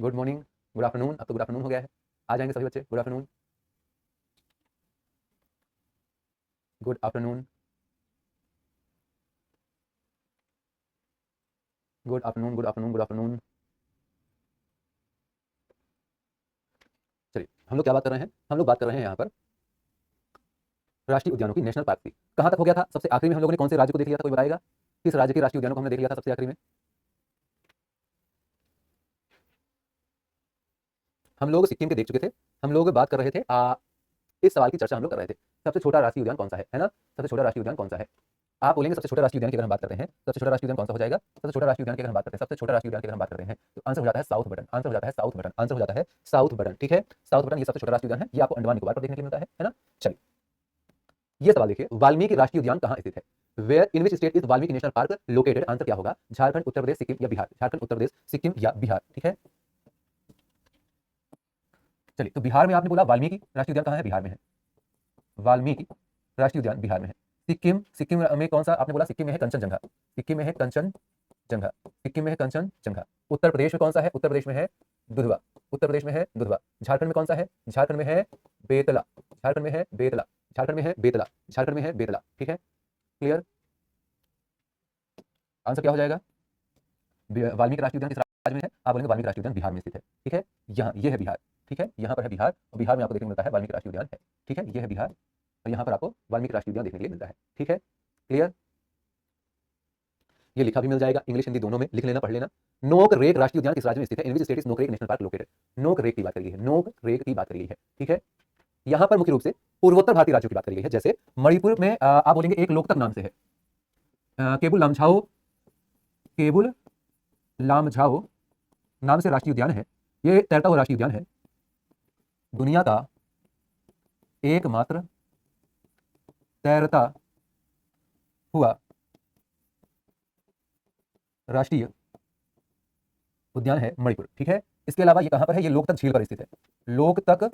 Good morning, good afternoon, अब तो good afternoon हो गया है। आ जाएंगे सभी बच्चे, good afternoon, good afternoon, good afternoon, good afternoon, good afternoon. चलिए, हम लोग क्या बात कर रहे हैं? हम लोग बात कर रहे हैं यहाँ पर राष्ट्रीय उद्यानों की, नेशनल पार्क की। कहाँ तक हो गया था? सबसे आखिरी में हम लोगों ने कौन से राज्य को देख लिया था, कोई बताएगा? किस राज्य के राष्ट्रीय उद्यानों को हमने देख लिया था सबसे आखिरी में? हम लोग सिक्किम के देख चुके थे। हम लोग बात कर रहे थे इस सवाल की चर्चा हम लोग कर रहे थे, सबसे छोटा राष्ट्रीय उद्यान कौन सा है ना? सबसे छोटा राष्ट्रीय उद्यान कौन सा है? आप बोलेंगे सबसे छोटा राष्ट्रीय उद्यान की अगर हम बात करते हैं, सबसे छोटा राष्ट्रीय उद्यान कौन सा हो जाएगा? सबसे छोटा राष्ट्रीय उद्यान की अगर हम बात करते हैं, सबसे छोटा राष्ट्रीय उद्यान की अगर हम बात करते हैं तो आंसर हो जाता है साउथ बटन। आंसर हो जाता है साउथ बटन। आंसर हो जाता है साउथ बटन। ठीक है, साउथ बटन ये सबसे छोटा राष्ट्रीय उद्यान है। ये आपको अंडमान निकोबार पर देखने के लिए मिलता है ना? चलिए, ये सवाल देखिए, वाल्मीकि राष्ट्रीय उद्यान कहाँ स्थित है? Where in which state is Valmiki national park located? Answer क्या होगा? झारखंड, उत्तर प्रदेश, सिक्किम या बिहार? झारखंड, उत्तर प्रदेश, सिक्किम या बिहार? ठीक है, चलिए, तो बिहार में आपने बोला वाल्मीकि राष्ट्रीय उद्यान कहाँ है? बिहार में है। वाल्मीकि राष्ट्रीय उद्यान बिहार में है। सिक्किम, सिक्किम में कौन सा आपने बोला? सिक्किम में है कंचनजंगा। सिक्किम में है कंचनजंगा। सिक्किम में है कंचनजंगा। उत्तर प्रदेश में कौन सा है? उत्तर प्रदेश में है दुधवा। उत्तर प्रदेश में है दुधवा। झारखंड में कौन सा है? झारखंड में है बेतला। झारखंड में है बेतला। झारखंड में है बेतला। झारखंड में है बेतला। ठीक है, क्लियर? आंसर क्या हो जाएगा? वाल्मीकि राष्ट्रीय उद्यान किस राज्य में है? आप बोलेंगे वाल्मीकि राष्ट्रीय उद्यान बिहार में स्थित है। ठीक है, यहाँ ये है बिहार। ठीक है, यहाँ पर है बिहार और बिहार में आपको देखने को मिलता है वाल्मीकि राष्ट्रीय उद्यान है। ठीक है, ये है बिहार और यहाँ पर आपको वाल्मीकि राष्ट्रीय उद्यान देखने के लिए मिलता है। ठीक है, क्लियर? ये लिखा भी मिल जाएगा, इंग्लिश हिंदी दोनों में लिख लेना, पढ़ लेना। नोक रेक राष्ट्रीय उद्यान किस राज्य में स्थित है? इन विच स्टेट इज नोक रेक नेशनल पार्क लोकेटेड? नोक रेक की बात करी गई है, नोक रेक की बात करी गई है। ठीक है, यहाँ पर मुख्य रूप से पूर्वोत्तर भारतीय राज्यों की बात करी गई है। जैसे मणिपुर में आप बोलेंगे एक लोकतक नाम से है, केबुल लामझाओ, केबुल लामझाओ नाम से राष्ट्रीय उद्यान है। ये तैरता हुआ राष्ट्रीय उद्यान है, दुनिया का एकमात्र तैरता हुआ राष्ट्रीय उद्यान है मणिपुर। ठीक है, इसके अलावा ये कहां पर है? ये लोकतक झील पर स्थित है। लोकतक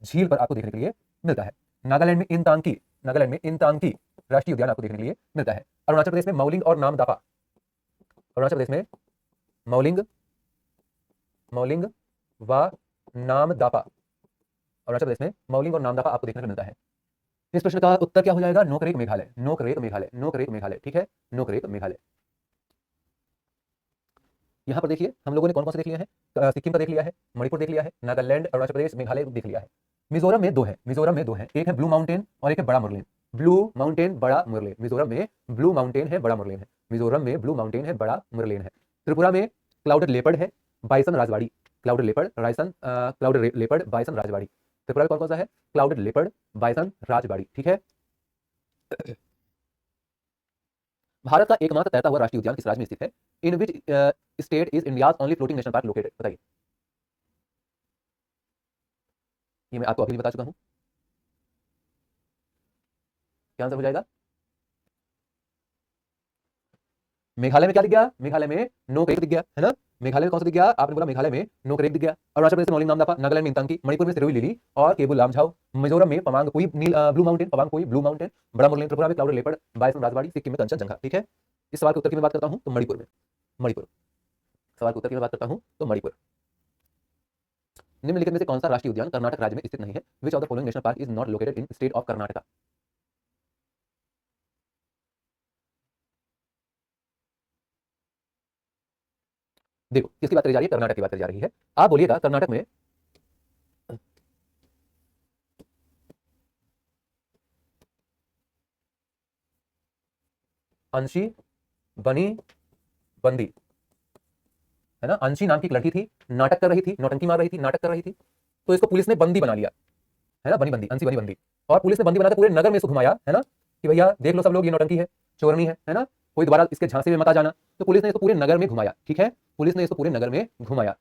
झील पर आपको देखने के लिए मिलता है। नागालैंड में इंतांकी, नागालैंड में इंतांकी राष्ट्रीय उद्यान आपको देखने के लिए मिलता है। अरुणाचल प्रदेश में मौलिंग और नामदाफा, अरुणाचल प्रदेश में मौलिंग, मौलिंग व नामदाफा, अरुणाचल प्रदेश में मौलिंग और नामदाफा आपको देखने को मिलता है। इस प्रश्न का उत्तर क्या हो जाएगा? नोकरेक मेघालय। नोकरेक मेघालय, नोकरेक मेघालय। ठीक है, नोकरेक मेघालय। यहाँ पर देखिए हम लोगों ने कौन कौन से देख लिया है? सिक्किम का देख लिया है, मणिपुर देख लिया है, नागालैंड, अरुणाचल प्रदेश, मेघालय देख लिया है। मिजोरम में दो है, मिजोरम में दो है, एक है ब्लू माउंटेन और एक है बड़ा मुरलेन। ब्लू माउंटेन, बड़ा मुरलेन। मिजोरम में ब्लू माउंटेन है, बड़ा मुरलेन है। मिजोरम में ब्लू माउंटेन है, बड़ा मुरलेन है। त्रिपुरा में क्लाउडेड लेपर्ड है, bison Rajbari. Clouded leopard, bison, clouded leopard, bison Rajbari. Tripura में कौन कौन सा है? Clouded leopard, bison Rajbari. ठीक है, भारत का एकमात्र तैरता हुआ राष्ट्रीय उद्यान किस राज्य में स्थित है? In which state is India only floating national park located? बताइए। ये मैं आपको अभी बता चुका हूं, क्या आंसर हो जाएगा? मेघालय में क्या दिख गया? मेघालय में नोकरेक दिख गया है ना? मेघालय में कौन सा दिख गया? आपने बोला मेघालय में नोकरेक दिख गया। अरुणाचल प्रदेश में मौलिंग नामदाफा, नागालैंड में इंतांकी, मणिपुर में सिरोही लिली और केबुल लामझाओ, मिजोरम में पमांग कोई नील ब्लू माउंटेन, पमांग कोई ब्लू माउंटेन, बड़ा मुरलेन, त्रिपुरा में clouded leopard, bison Rajwadi, Sikkim में कंचनजंगा। ठीक है, इस सवाल के उत्तर की मैं बात करता हूं तो मणिपुर में, मणिपुर। सवाल के उत्तर की मैं बात करता हूं तो मणिपुर। निम्नलिखित में से कौन सा राष्ट्रीय उद्यान कर्नाटक राज्य में स्थित नहीं है? Which of the following national park is not located in state of Karnataka? देखो किसकी बात करी जा रही है? कर्नाटक की बात करी जा रही है। आप बोलिएगा कर्नाटक में अंशी, बनी, बंदी, है ना? अंशी नाम की एक लड़की थी, नाटक कर रही थी, नौटंकी मार रही थी, नाटक कर रही थी, तो इसको पुलिस ने बंदी बना लिया, है ना? बनी बंदी, अंशी बनी बंदी। और पुलिस ने बंदी बनाकर पूरे नगर में इसको घुमाया, है ना? कि भैया देख लो सब लोग, ये नौटंकी है, चोरनी है ना? कोई दोबारा इसके झांसे में मत आ जाना। तो पुलिस ने इसको पूरे नगर में घुमाया। ठीक है, पुलिस ने इसको पूरे नगर में घुमाया,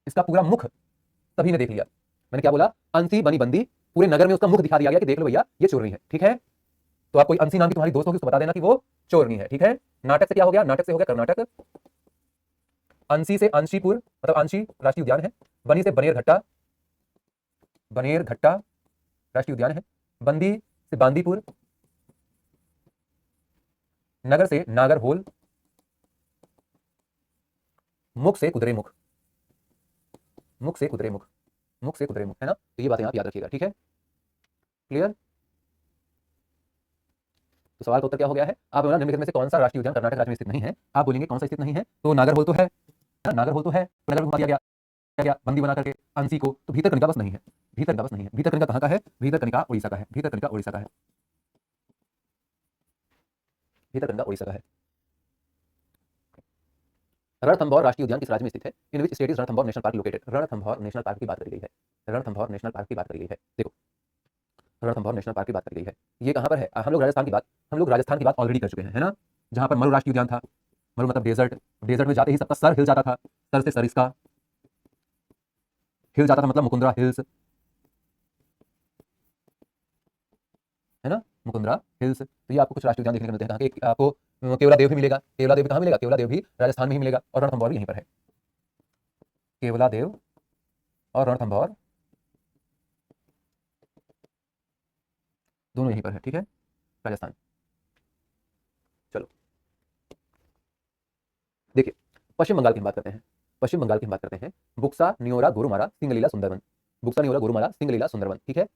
इसका पूरा मुख सभी ने देख लिया। मैंने क्या बोला? अंशी बनी बंदी, पूरे नगर में उसका मुख दिखा दिया गया कि देख लो भैया ये चोरनी है। ठीक है, तो आप कोई अंशी नाम की तुम्हारी दोस्त होगी उसको बता देना कि वो चोरनी है। ठीक है, नाटक से क्या हो गया? नाटक से हो गया कर्नाटक। अंशी से अंशीपुर, मतलब अंशी राष्ट्रीय उद्यान है। बनी से बनेरघट्टा, बनेरघट्टा राष्ट्रीय उद्यान है। बंदी से बांदीपुर, नगर से नागरहोल, मुख से कुद्रेमुख। मुख से कुदरे मुख, मुख से कुदरे मुख, है ना। तो ये बातें आप याद रखिएगा, ठीक है, क्लियर। तो सवाल का उत्तर क्या हो गया है, आप बोला निम्नलिखित में से कौन सा राष्ट्रीय उद्यान कर्नाटक राज्य में स्थित नहीं है, आप बोलेंगे कौन सा स्थित नहीं है, तो नागरहोल तो है, नागरहोल तो है, तो नगर घुमा दिया गया, क्या गया बंदी बना करके अंसी को, तो भीतरकनिका बस नहीं है, भीतरकनिका बस नहीं है। भीतरकनिका कहाँ का है, भीतरकनिका उड़ीसा का है, भीतरकनिका उड़ीसा का है, भीतरकनिका उड़ीसा का है। रणथंभौर राष्ट्रीय उद्यान किस राज्य में स्थित है, in which state is Ranthambore national park located, Ranthambore national park की बात करी गई है, रणथंभौर नेशनल पार्क की बात करी गई है। देखो रणथंभौर नेशनल पार्क की बात करी गई है, ये कहाँ पर है, हम लोग राजस्थान की बात, हम लोग राजस्थान की बात ऑलरेडी कर चुके हैं, है ना, जहाँ पर मरु राष्ट्रीय उद्यान था, मरु मतलब डेजर्ट, डेजर्ट में जाते ही सबका सर हिल जाता था, सर से सरिस्का हिल जाता था, मतलब मुकुंदरा हिल्स, है ना, मुकुंदरा हिल्स। तो ये आपको कुछ राष्ट्रीय उद्यान देखने को मिलते हैं, कहाँ के आपको केवला देव भी मिलेगा, केवला देव कहाँ मिलेगा, केवला देव भी राजस्थान में ही मिलेगा, और रणथंभौर भी यहीं पर है, केवला देव और रणथंभौर दोनों यहीं पर है, ठीक है, राजस्थान। चलो देखिए पश्चिम बंगाल की बात करते हैं, पश्चिम बंगाल की बात करते हैं, बुक्सा नियोरा गोरुमारा सिंगलीला सुंदरवन, बुक्सा नियोरा गोरुमारा सिंगलीला सुंदरवन, ठीक है।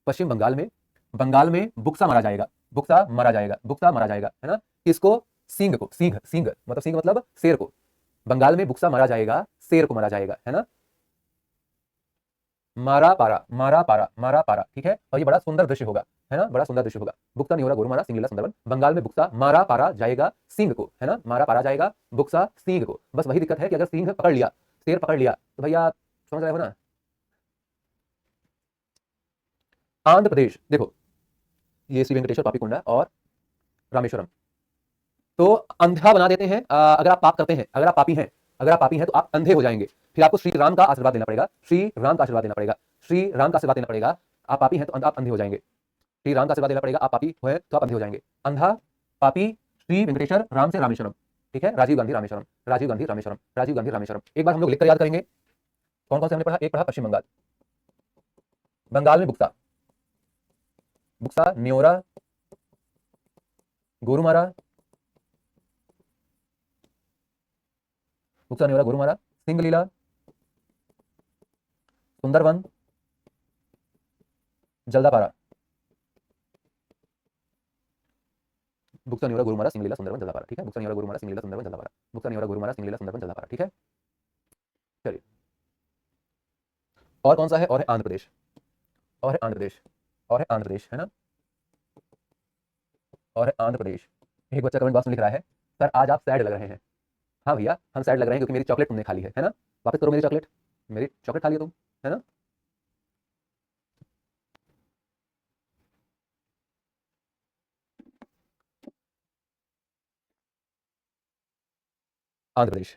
पश्चिम बंगाल में, बंगाल में बुक्सा मारा जाएगा, बुक्सा मारा जाएगा, बुक्सा मारा जाएगा, है ना, किसको, सिंह को, सिंह, सिंह मतलब शेर को, बंगाल में बुक्सा मारा जाएगा, शेर को मारा जाएगा, है ना, मारा पारा, मारा पारा, मारा पारा, ठीक है। और ये बड़ा सुंदर दृश्य होगा, है ना, बड़ा सुंदर दृश्य होगा, बुक्सा नियोरा गोरुमारा सिंगलीला सुंदरवन, बंगाल में बुक्सा मारा पारा जाएगा सिंह को, है ना, मारा पारा जाएगा बुक्सा सिंह को। बस वही दिक्कत है कि अगर सिंह पकड़ लिया, शेर पकड़ लिया, तो भैया समझ रहे हो ना। आंध्र प्रदेश, देखो ये श्री वेंकटेश्वर पापी कुंडा और रामेश्वरम, तो अंधा बना देते हैं, अगर आप पाप करते हैं, अगर आप पापी हैं, अगर आप पापी हैं तो आप अंधे हो जाएंगे, फिर आपको श्री राम का आशीर्वाद लेना पड़ेगा, श्री राम का आशीर्वाद लेना पड़ेगा, श्री राम का आशीर्वाद लेना पड़ेगा। आप पापी हैं तो आप अंधे हो जाएंगे, श्री राम का आशीर्वाद लेना पड़ेगा, आप पापी हुए तो आप अंधे हो जाएंगे। अंधा पापी श्री वेंकटेश्वर राम से रामेश्वरम, ठीक है, राजीव गांधी रामेश्वरम, राजीव गांधी रामेश्वरम, राजीव गांधी रामेश्वरम। एक बार हम लोग लिखकर याद करेंगे, कौन कौन से हमने पढ़ा, एक पढ़ा पश्चिम बंगाल, बंगाल में बुक्सा, बुक्सा न्योरा गोरुमारा, बुक्सा न्योरा गोरुमारा सिंगलीला सुंदरवन जल्दापारा, बुक्सा न्योरा गोरुमारा सिंगलीला सुंदरवन जल्दापारा, ठीक है, बुक्सा न्योरा गोरुमारा सिंगलीला सुंदरवन जल्दापारा, बुक्सा न्योरा गोरुमारा सिंगलीला सुंदरवन जल्दापारा, ठीक है। चलिए और कौन सा है, और है आंध्र प्रदेश, और है आंध्र प्रदेश, और है आंध्र प्रदेश, है ना, और है आंध्र प्रदेश। एक बच्चा कमेंट बॉक्स में लिख रहा है, सर आज आप सैड लग रहे हैं। हाँ भैया हम सैड लग रहे हैं क्योंकि मेरी चॉकलेट तुमने खा ली है ना, वापस करो मेरी चॉकलेट, मेरी चॉकलेट खा लिया तुम, है ना। आंध्र प्रदेश,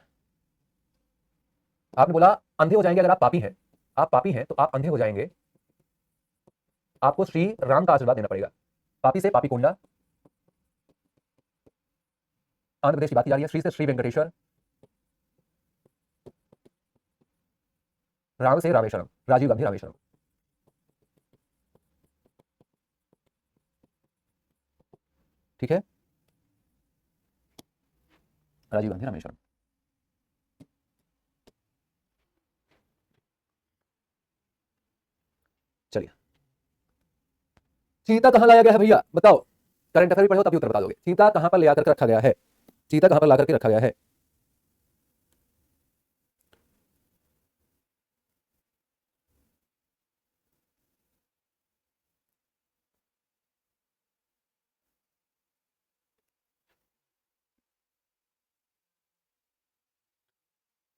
आपने बोला अंधे हो जाएंगे अगर आप पापी हैं, आप पापी हैं तो आप अंधे हो जाएंगे, आपको श्री राम का आशीर्वाद देना पड़ेगा, पापी से पापी कुंडा, आंध्र प्रदेश की बात की जा रही है, श्री से श्री वेंकटेश्वर, राम से रामेश्वरम, राजीव गांधी रामेश्वरम, ठीक है, राजीव गांधी रामेश्वरम। चलिए चीता कहां लाया गया है भैया बताओ, करंट अफेयर भी पढ़ो तभी उत्तर बता दोगे, चीता कहां पर ले आकर के रखा गया है, चीता कहां पर ला करके रखा गया है।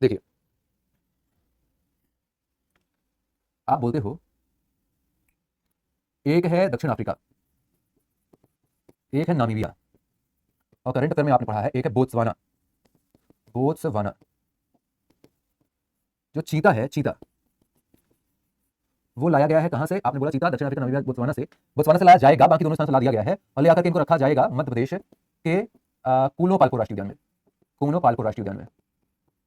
देखिए आप बोलते हो एक है दक्षिण अफ्रीका, एक है नामीबिया, और करंट अफेयर में आपने पढ़ा है एक है बोत्सवाना, बोत्सवाना। जो चीता है, चीता वो लाया गया है कहां से, आपने बोला चीता दक्षिण अफ्रीका नामीबिया बोत्सवाना से, बोत्सवाना से लाया जाएगा, बाकी दोनों स्थान से ला दिया गया है, और ले आकर के इनको रखा जाएगा मध्य प्रदेश के कूनो पालपुर राष्ट्रीय उद्यान में, कूनो पालपुर राष्ट्रीय उद्यान में,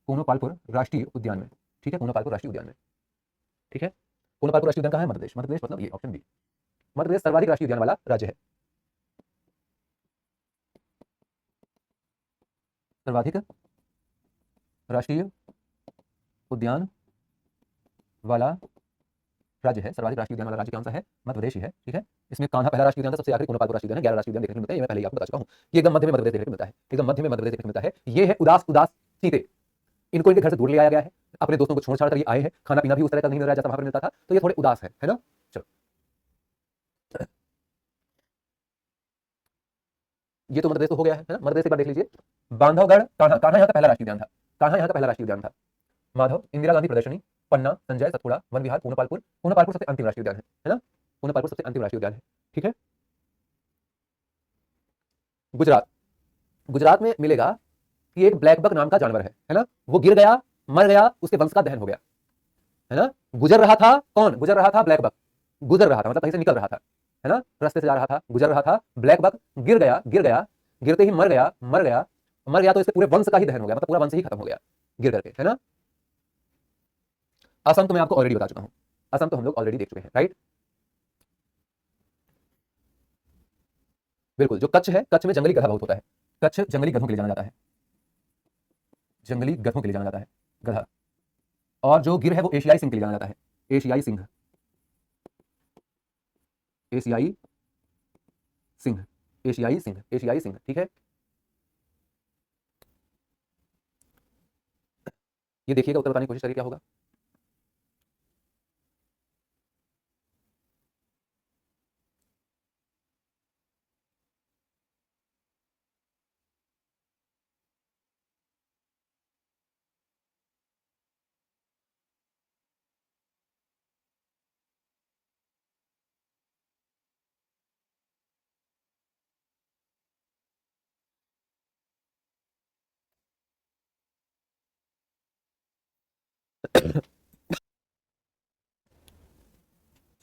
कूनो पालपुर राष्ट्रीय उद्यान में, ठीक है, कूनो पालपुर राष्ट्रीय उद्यान में, ठीक है। कूनो पालपुर राष्ट्रीय उद्यान कहां है, मध्य प्रदेश, मध्य प्रदेश मतलब ये ऑप्शन बी, मध्य प्रदेश सर्वाधिक राष्ट्रीय उद्यान वाला राज्य है, सर्वाधिक राष्ट्रीय उद्यान वाला राज्य है, सर्वाधिक राष्ट्रीय उद्यान वाला राज्य कौन सा है? मध्य प्रदेश ही है। ठीक है, इसमें कान्हा पहला राष्ट्रीय उद्यान था, सबसे आखिरी कोनपालपुर राष्ट्रीय उद्यान है। 11 राष्ट्रीय उद्यान देखने को मिलते हैं, ये मैं पहले ही आपको बता चुका हूँ। ये एकदम मध्य में मध्य प्रदेश देखने को मिलता है, एकदम मध्य में मध्य प्रदेश देखने को मिलता है। ये है उदास उदास चीते, इनको इनके घर से दूर ले आया गया है, अपने दोस्तों को छोड़ छाड़ कर ये आए हैं, खाना पीना भी उस तरह का नहीं मिल रहा है जैसा वहां पर मिलता था, तो ये थोड़े उदास है ना। चलो, ये तो मध्य प्रदेश तो हो गया है ना। मध्य प्रदेश एक बार देख लीजिए, बांधवगढ़, कान्हा, कान्हा यहाँ का पहला राष्ट्रीय उद्यान था, कान्हा यहाँ का पहला राष्ट्रीय उद्यान था। माधव, इंदिरा गांधी प्रदर्शनी, पन्ना, संजय, सतपुड़ा, वन विहार, पूर्णपालपुर, पूर्णपालपुर सबसे अंतिम राष्ट्रीय उद्यान है ना, पूर्णपालपुर सबसे अंतिम राष्ट्रीय उद्यान है। ठीक है, गुजरात, गुजरात में मिलेगा कि एक ब्लैक बक नाम का जानवर है ना, वो गिर गया, मर गया, उसके वंश का दहन हो गया है ना। गुजर रहा था, कौन गुजर रहा था? ब्लैक बक गुजर रहा था, मतलब कहीं से निकल रहा था है ना, रास्ते से जा रहा था, गुजर रहा था, ब्लैक बक गिर गया, गिर गया, गिरते ही मर गया, मर गया, मर गया, तो इसके पूरे वंश का ही दहन हो गया, मतलब पूरा वंश ही खत्म हो गया गिर करके है ना। असम तो मैं आपको ऑलरेडी बता चुका हूं, असम तो हम लोग ऑलरेडी देख चुके हैं, राइट। बिल्कुल, जो कच्छ है, कच्छ में जंगली गधा बहुत होता है, कच्छ जंगली गधों के लिए जाना जाता है, जंगली गधों के लिए जाना जाता है गधा। और जो गिर है वो एशियाई सिंह के लिए जाना जाता है, एशियाई सिंह, एशियाई सिंह, एशियाई सिंह, एशियाई सिंह। ठीक है, ये देखिएगा, उत्तर बताने की कोशिश करिए क्या होगा।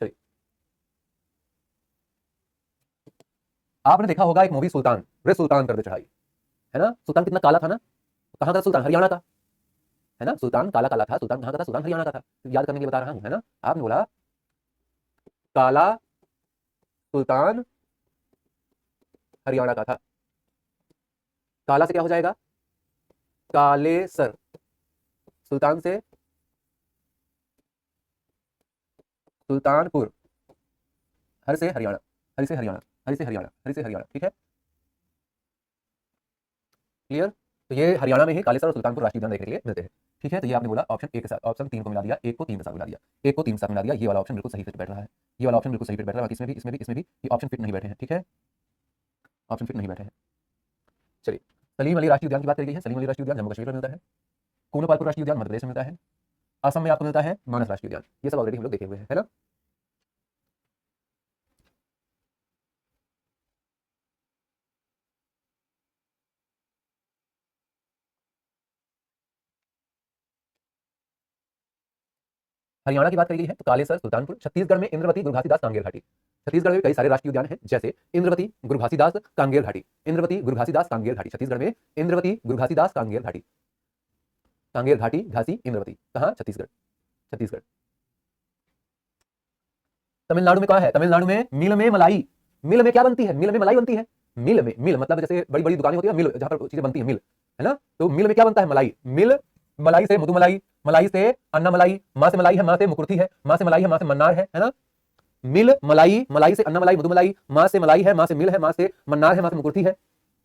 चलिए, आपने देखा होगा एक मूवी सुल्तान, रे सुल्तान कर दे चढ़ाई, है ना। सुल्तान कितना काला था ना, कहाँ का सुल्तान? हरियाणा का, है ना। सुल्तान काला काला था, सुल्तान कहाँ का था? सुल्तान हरियाणा का था, याद करने के लिए बता रहा हूँ, है ना। आपने बोला काला सुल्तान हरियाणा का था, काला से क्या हो जाएगा? काले सर, सुल्तान से सुल्तानपुर, हर से हरियाणा, हरि से हरियाणा, हरि से हरियाणा, हरि से हरियाणा। ठीक है, क्लियर। तो ये हरियाणा में ही कालेसर और सुल्तानपुर राष्ट्रीय उद्यान देखने के लिए मिलते हैं। ठीक है, तो ये आपने बोला ऑप्शन ए के साथ, ऑप्शन 3 को मिला दिया, एक को 3 के साथ मिला दिया, एक को 3 के साथ मिला दिया, ये वाला ऑप्शन बिल्कुल सही फिट बैठ रहा है, ये वाला ऑप्शन बिल्कुल सही फिट बैठ रहा है। बाकी इसमें भी, इसमें भी, इसमें भी ये ऑप्शन फिट नहीं बैठे हैं। ठीक है, ऑप्शन फिट नहीं बैठे हैं। चलिए, सलीम अली राष्ट्रीय उद्यान की बात करी गई है, सलीम अली राष्ट्रीय उद्यान जम्मू कश्मीर में मिलता है, कोनपालपुर राष्ट्रीय उद्यान मध्य प्रदेश में मिलता है, असम में आपको मिलता है मानस राष्ट्रीय उद्यान, ये सब ऑलरेडी हम लोग देखे हुए हैं, है ना। हरियाणा की बात करी गई है तो कालेसर, सुल्तानपुर। छत्तीसगढ़ में इंद्रवती, गुरघासीदास, कांगेर घाटी, छत्तीसगढ़ में कई सारे राष्ट्रीय उद्यान हैं, जैसे इंद्रवती, गुरघासीदास, कांगेर घाटी, इंद्रवती, गुरघासीदास, कांगेर घाटी। छत्तीसगढ़ में इंद्रवती, गुरघासीदास, कांगेर घाटी, कांगेर घाटी, घासी, इंद्रवती, कहाँ? छत्तीसगढ़, छत्तीसगढ़। तमिलनाडु में कहाँ है? तमिलनाडु में मिल में मलाई, मिल में क्या बनती है? मिल में मलाई बनती है, मिल में, मिल मतलब जैसे बड़ी बड़ी दुकानें होती है, मिल जहां पर चीजें बनती है, मिल, है ना। तो मिल में क्या बनता है? मलाई, मिल, मलाई से मधु मलाई, मलाई से अन्ना मलाई, माँ से मलाई है, माँ से मुकुर्थी है, माँ से मलाई है, माँ से मन्नार है ना। मिल मलाई, मलाई से अन्ना मलाई, मधु मलाई, माँ से मलाई है, माँ से मिल है, माँ से मन्नार है, माँ से मुकुर्थी है।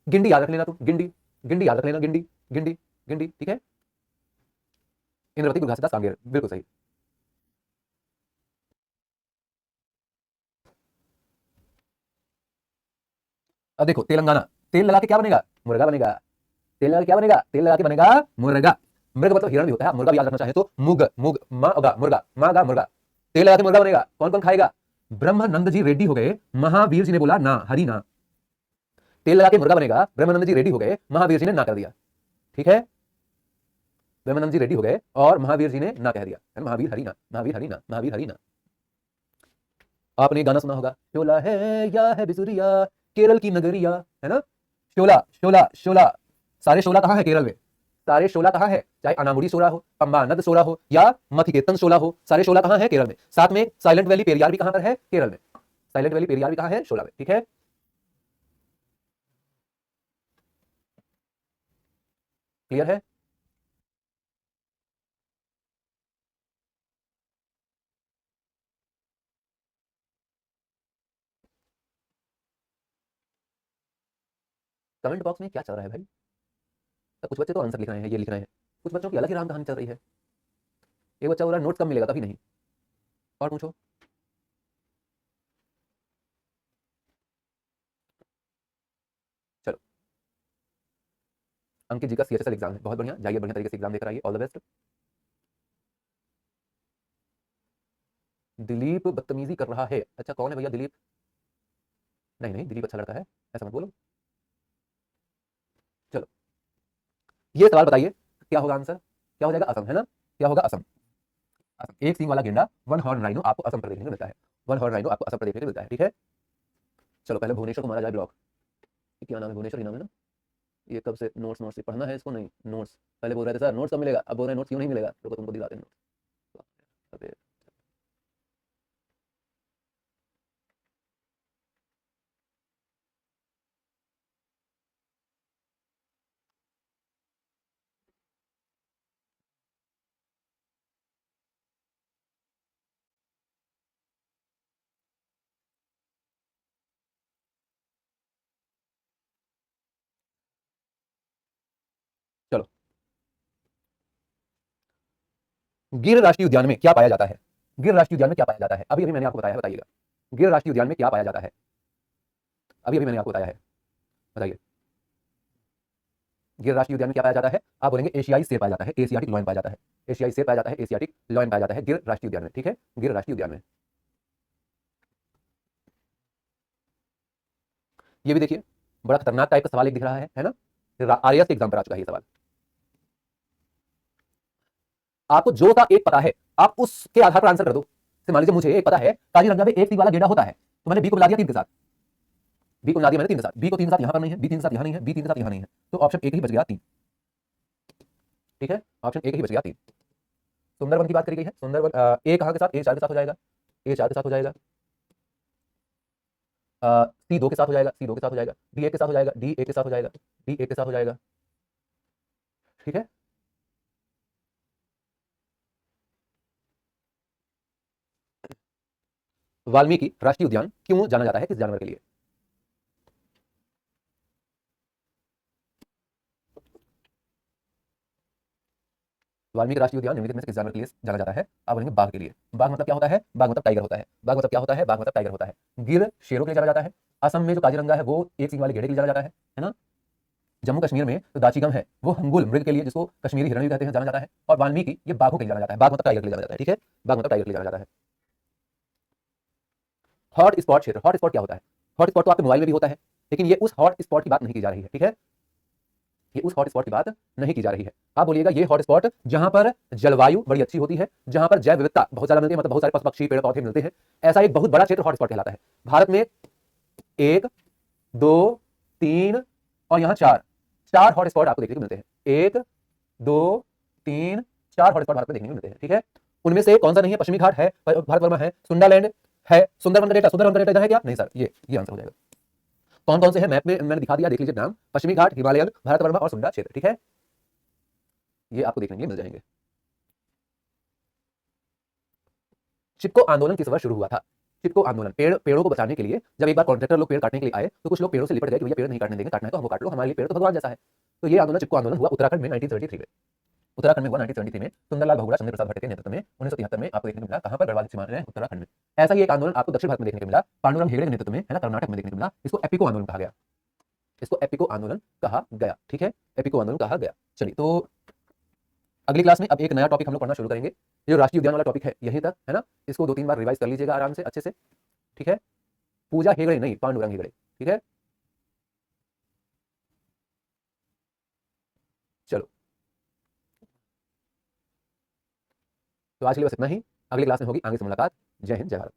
गिंडी याद रख लेना तुम, गिंडी, गिंडी याद रख लेना, गिंडी, गिंडी, गिंडी। ठीक है, इंद्रवती, गुरघासीदास, कांगेर, बिल्कुल सही। अब देखो तेलंगाना, तेल लगा के क्या बनेगा? मुर्गा बनेगा, तेल लगा के क्या बनेगा? तेल लगा के बनेगा मुर्गा। मृग मतलब हिरण भी होता है, मुर्गा भी याद रखना चाहे तो मुग, मुग, मागा मुर्गा, मागा मुर्गा, तेल लगा के मुर्गा बनेगा। कौन कौन खाएगा? ब्रह्मानंद जी रेड्डी हो गए, महावीर जी ने बोला ना, हरी ना। तेल लगा के मुर्गा बनेगा, ब्रह्मानंद जी रेड्डी हो गए, महावीर जी ने ना कर दिया। ठीक है, ब्रह्मानंद जी रेड्डी हो गए और महावीर जी ने ना कह दिया, है ना? महावीर हरी ना, महावीर हरी ना, महावीर हरी ना। आपने गाना सुना होगा, शोला है या है बिजुरिया, केरल की नगरिया, है ना। शोला, शोला, शोला, सारे शोला कहाँ है? केरल में। सारे शोला कहाँ है? चाहे अनामुड़ी शोला हो, पंबानद शोला हो या मथिकेतन शोला हो, सारे शोला कहाँ है? केरल में। साथ में साइलेंट वैली पेरियार भी कहाँ पर है? केरल में। साइलेंट वैली पेरियार भी कहाँ है? शोला में। ठीक है, क्लियर है। कमेंट बॉक्स में क्या चल रहा है भाई? तो कुछ बच्चे तो आंसर लिख रहे हैं, ये लिख रहे हैं, कुछ बच्चों की अलग ही राम कहानी चल रही है। एक बच्चा बोल रहा है नोट्स कब मिलेगा, कभी नहीं। और पूछो। चलो, अंकित जी का सीएचएसएल एग्जाम है, बहुत बढ़िया, जाइए बढ़िया तरीके से एग्जाम देकर आइए, ऑल द बेस्ट। दिलीप बदतमीजी कर रहा है, अच्छा कौन है भैया दिलीप? नहीं नहीं, दिलीप अच्छा लड़का है, ऐसा मत बोलो। चलो, ये सवाल बताइए, क्या होगा आंसर? क्या हो जाएगा? असम, है ना? क्या होगा? असम। असम, एक सींग वाला गेंडा, वन हॉर्न राइनो आपको असम पर देखने को मिलता है। वन हॉर्न राइनो आपको असम पर देखने को मिलता है, ठीक है। चलो, पहले भुवनेश्वर को मारा जाए ब्लॉक। क्या नाम है? भुवनेश्वर ही नाम है ना? ये कब से नोट्स नोट्स पढ़ना है इसको? नहीं, नोट्स पहले बोल रहे थे सर नोट्स कब मिलेगा, अब बोल रहे हैं नोट्स क्यों नहीं मिलेगा, रुको तुमको दिलाते हैं नोट्स। चलो, गिर राष्ट्रीय उद्यान में क्या पाया जाता है? गिर राष्ट्रीय उद्यान में क्या पाया जाता है? अभी अभी मैंने आपको बताया है, बताइएगा। गिर राष्ट्रीय उद्यान में क्या पाया जाता है? अभी अभी मैंने आपको बताया है, बताइए। गिर राष्ट्रीय उद्यान में क्या पाया जाता है? आप बोलेंगे एशियाई शेर पाया जाता है, एशियाटिक लॉयन पाया जाता है। एशियाई शेर पाया जाता है, एशियाटिक लॉयन पाया जाता है गिर राष्ट्रीय उद्यान में, ठीक है। गिर राष्ट्रीय उद्यान में। ये भी देखिए, बड़ा खतरनाक टाइप का सवाल एक दिख रहा है ना? आरएएस के एग्जाम पर आ चुका है ये सवाल। आपको जो सा एक पता है, आप उसके आधार पर आंसर कर दो। जैसे मान लीजिए मुझे एक पता है काजीरंगा में एक सींग वाला गेंडा होता है, तो मैंने बी को मिला दिया 3 के साथ। बी को मिला दिया मैंने 3 के साथ, बी को 3 के साथ यहां पर नहीं है, बी 3 के साथ यहां नहीं है, बी 3 के साथ यहां नहीं है, तो ऑप्शन एक ही बच गया 3। ठीक है, ऑप्शन एक ही बच गया 3। सुंदरवन की बात करी गई है, सुंदरवन ए कहां के साथ? ए 4 के साथ हो जाएगा, ए 4 के साथ हो जाएगा। सी 2 के साथ हो जाएगा, सी 2 के साथ हो जाएगा। डी 1 के साथ हो जाएगा, डी 1 के साथ हो जाएगा, डी 1 के साथ हो जाएगा। ठीक है। वाल्मीकि राष्ट्रीय उद्यान क्यों जाना जाता है, किस जानवर के लिए? वाल्मीकि राष्ट्रीय उद्यान निम्नलिखित में से किस जानवर के लिए जाना जाता है? आप बोलेंगे बाघ के लिए। बाघ मतलब क्या होता है? बाघ मतलब टाइगर होता है। बाघ मतलब क्या होता है? बाघ मतलब टाइगर होता है। गिर शेरों के लिए जाना जाता है। असम में जो काजीरंगा है वो एक सींग वाले गेंडे के लिए जाना जाता है ना? जम्मू कश्मीर में जो दाचीगम है वो हंगुल मृग के लिए, जिसको कश्मीरी हिरण भी कहते हैं, जाना जाता है। और वाल्मीकि ये बाघों के लिए जाना जाता है। बाघ मतलब टाइगर के लिए जाना जाता है, ठीक है। बाघ मतलब टाइगर के लिए जाना जाता है। हॉट स्पॉट क्षेत्र, हॉट स्पॉट क्या होता है? हॉट स्पॉट तो आपके मोबाइल में भी होता है, लेकिन ये उस हॉट स्पॉट की बात नहीं की जा रही है, ठीक है। ये उस हॉट स्पॉट की बात नहीं की जा रही है। आप बोलिएगा ये हॉट स्पॉट जहां पर जलवायु बड़ी अच्छी होती है, जहां पर जैव विविधता बहुत ज्यादा मिलती है, मतलब बहुत सारे पशु पक्षी पेड़ पौधे मिलते हैं, ऐसा एक बहुत बड़ा क्षेत्र हॉट स्पॉट कहलाता है। भारत में 1 2 3 और यहाँ 4 4 हॉट स्पॉट आपको देखने को मिलते हैं। 1 2 3 4 हॉट स्पॉट भारत में देखने को मिलते हैं, ठीक है। उनमें से कौन सा नहीं है? पश्चिमी घाट है, भारत वर्मा है, सुंडालैंड है, सुंदरवन का डेटा, सुंदरवन का डेटा इधर है क्या? नहीं सर, ये आंसर हो जाएगा। कौन कौन से है मैप में मैंने दिखा दिया, देख लीजिए नाम। पश्चिमी घाट, हिमालयन, भारत वर्मा और सुंडा क्षेत्र, ठीक है। ये आपको देखने के लिए मिल जाएंगे। चिपको आंदोलन किस वर्ष शुरू हुआ था? चिपको आंदोलन पेड़ों को बचाने के लिए, जब एक बार कॉन्ट्रैक्टर लोग पेड़ काटने के लिए आए, तो कुछ लोग पेड़ों से लिपट गए कि भैया पेड़ नहीं काटने देंगे, काटना है तो हमको काट लो, हमारे लिए पेड़ तो भगवान जैसा है। तो ये आंदोलन, चिपको आंदोलन हुआ उत्तराखंड में 1973 में। उत्तराखंड में हुआ 1973 में, सुंदरलाल बहुगुणा, चंद्र प्रसाद भट्ट के नेतृत्व में 1973 में आपको देखने को मिला। कहां पर? गढ़वाल सीमा में, उत्तराखंड में। ऐसा ही एक आंदोलन आपको दक्षिण भारत में देखने को मिला, पांडुरंग हेगड़े के नेतृत्व में, है ना, कर्नाटक में देखने को मिला। इसको एपिको आंदोलन कहा गया, इसको एपिको आंदोलन कहा गया, ठीक है। एपिको आंदोलन कहा गया। चलिए, तो अगली क्लास में अब एक नया टॉपिक हम लोग पढ़ना शुरू करेंगे। ये जो राष्ट्रीय उद्यान वाला टॉपिक है यहीं तक, है ना। इसको 2-3 बार रिवाइज कर लीजिएगा आराम से, अच्छे से, ठीक है। पूजा हेगड़े नहीं, पांडुरंग हेगड़े, ठीक है। चलो, तो आज के लिए बस इतना ही। अगली क्लास में होगी आगे से मुलाकात। जय हिंद, जय भारत।